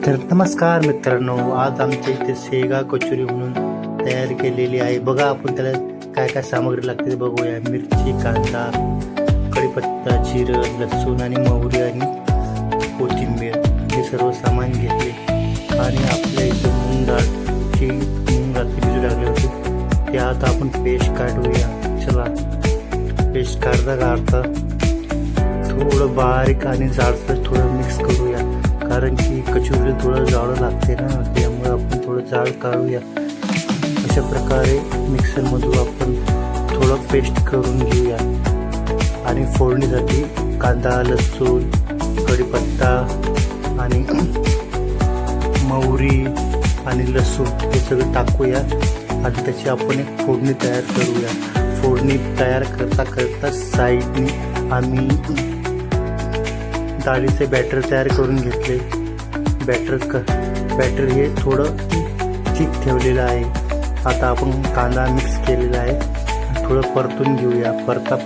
तर नमस्कार मित्रांनो, आज आमच्या इथे शेगा कचोरी म्हणून तयार केलेली आहे. बघा आपण त्याला काय काय सामग्री लागते ते बघूया. मिरची, कांदा, कढीपत्ता, जिरं, लसूण आणि मोहरी आणि कोथिंबीर हे सर्व सामान घेतले. आणि आपल्या इथे मूग रात्री भिजू लागले होते ते आता आपण पेस्ट काढूया. चला, पेस्ट काढता थोडं बारीक आणि जाडसर थोडं मिक्स करूया, कारण की कचोरी थोडं जाडं लागते ना, त्यामुळे आपण थोडं जाड काढूया. अशा प्रकारे मिक्सरमधून आपण थोडं पेस्ट करून घेऊया. आणि फोडणीसाठी कांदा, लसूण, कढीपत्ता आणि मोहरी आणि लसूण हे सगळं टाकूया आणि त्याची आपण एक फोडणी तयार करूया. फोडणी तयार करता साईडने आम्ही डाळीचे बॅटर तयार करून घेतले. बॅटर हे थोडं थिक ठेवलेलं आहे. आता आपण कांदा मिक्स केलेला आहे, थोडं परतून घेऊया. परतता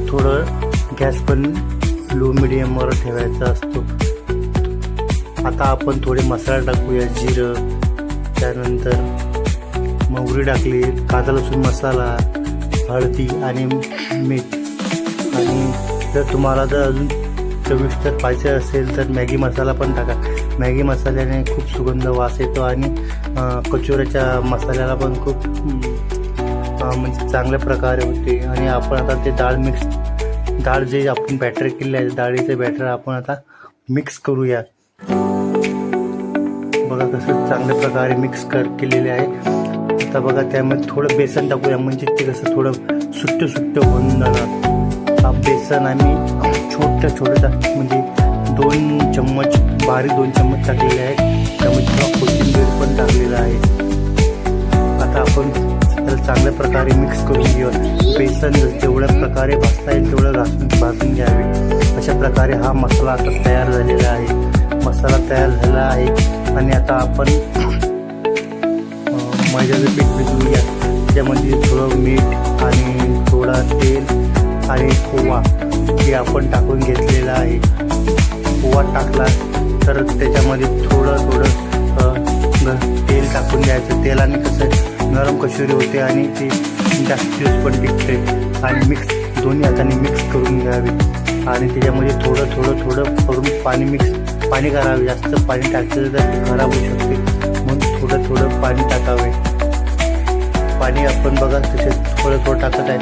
थोडं गॅस पण लो मिडियमवर ठेवायचा असतो. आता आपण थोडे मसाला टाकूया. जिरं, त्यानंतर मोहरी टाकली, कांदा लसूण मसाला, हळदी आणि मीठ. आणि जर तुम्हाला अजून चविष्ट पाहिजे असेल तर मॅगी मसाला पण टाका. मॅगी मसाल्याने खूप सुगंध वास येतो आणि कचोऱ्याच्या मसाल्याला पण खूप म्हणजे चांगल्या प्रकारे होते. आणि आपण आता ते डाळ जे आपण बॅटर केले आहे, डाळीचे बॅटर आपण आता मिक्स करूया. बघा कसं चांगल्या प्रकारे मिक्स केलेले आहे. आता बघा त्यामध्ये थोडं बेसन टाकूया, म्हणजे ते कसं थोडं सुट्ट होऊन जाणार. हा बेसन आम्ही छोटं म्हणजे 2 चम्मच बारीक 2 चम्मच टाकलेले आहेत. त्यामध्ये थोडा कोथिंबीर पण टाकलेला आहे. आता आपण त्याला चांगल्या प्रकारे मिक्स करून घेऊया. बेसन जेवढ्या प्रकारे भाजता येईल तेवढं भाजून घ्यावे. अशा प्रकारे हा मसाला आता तयार झालेला आहे. मसाला तयार झाला आहे आणि आता आपण मैद्याचं पीठ भिजवूया. त्यामध्ये थोडं मीठ आणि थोडा तेल आणि पोहा हे आपण टाकून घेतलेला आहे. पोहा टाकला तर त्याच्यामध्ये थोडं तेल टाकून द्यायचं. तेलाने कसं नरम कचोरी होते आणि ते जास्त दिवस पण टिकते. आणि दोन्ही हाताने मिक्स करून घ्यावे. आणि त्याच्यामध्ये थोडं करून पाणी करावे. जास्त पाणी टाकलं तर ते खराब होऊ शकते, म्हणून थोडं पाणी टाकावे. पाणी आपण बघा तसे थोडं टाकत आहे.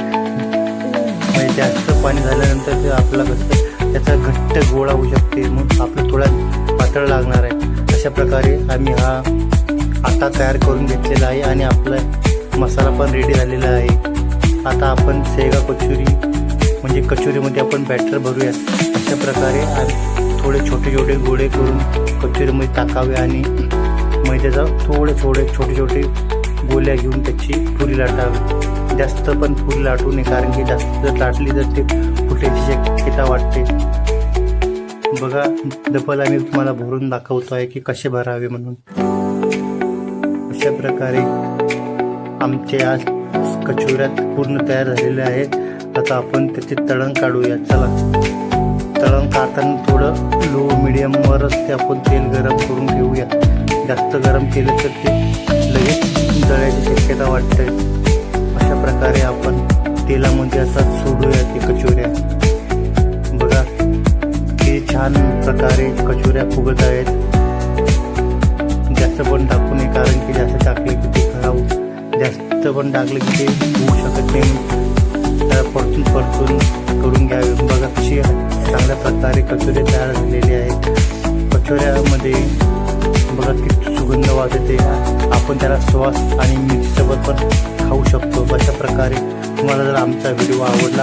म्हणजे जास्त पाणी झाल्यानंतर ते आपल्याला कसं त्याचा घट्ट गोळा होऊ शकते, म्हणून आपलं थोडा पातळ लागणार आहे. अशा प्रकारे आम्ही हा आटा तयार करून घेतलेला आहे आणि आपला मसाला पण रेडी झालेला आहे. आता आपण शेगा कचोरी म्हणजे कचोरीमध्ये आपण बॅटर भरूया. अशा प्रकारे थोडे छोटे गोळे करून कचोरीमध्ये टाकावे आणि मैद्याचा छोटे गोळ्या घेऊन त्याची पुरी लाटावी. जास्त पण पुरी लाटू नये, कारण की जास्त जर लाटली तर ते फुटायची शक्यता वाटते. बघा डबल आम्ही तुम्हाला भरून दाखवतो आहे की कसे भरावे म्हणून. अशा प्रकारे आमचे आज कचोऱ्यात पूर्ण तयार झालेले आहेत. आता आपण त्याचे तळण काढूया. चला, तळण काढताना थोडं लो मिडियमवरच ते आपण तेल गरम करून घेऊया. जास्त गरम केलं तर ते लगेच जळायची शक्यता वाटते. अशा प्रकारे आपण तेलामध्ये आता सोडूया ते कचोऱ्या. बघा किती छान प्रकारे कचोऱ्या फुगत आहेत. जास्त पण टाकू नये, कारण की जास्त टाकले की ते खराब. जास्त पण टाकले की ते होऊ शकत नाही. त्याला परतून करून घ्यावे. बघा कशी चांगल्या प्रकारे कचोऱ्या तयार झालेले आहेत. कचोऱ्यामध्ये बघा किती सुगंध वास येते. आपण त्याला सॉस आणि मिरचीसोबत पण खाऊ शकतो. अशा प्रकारे तुम्हाला जर आमचा व्हिडिओ आवडला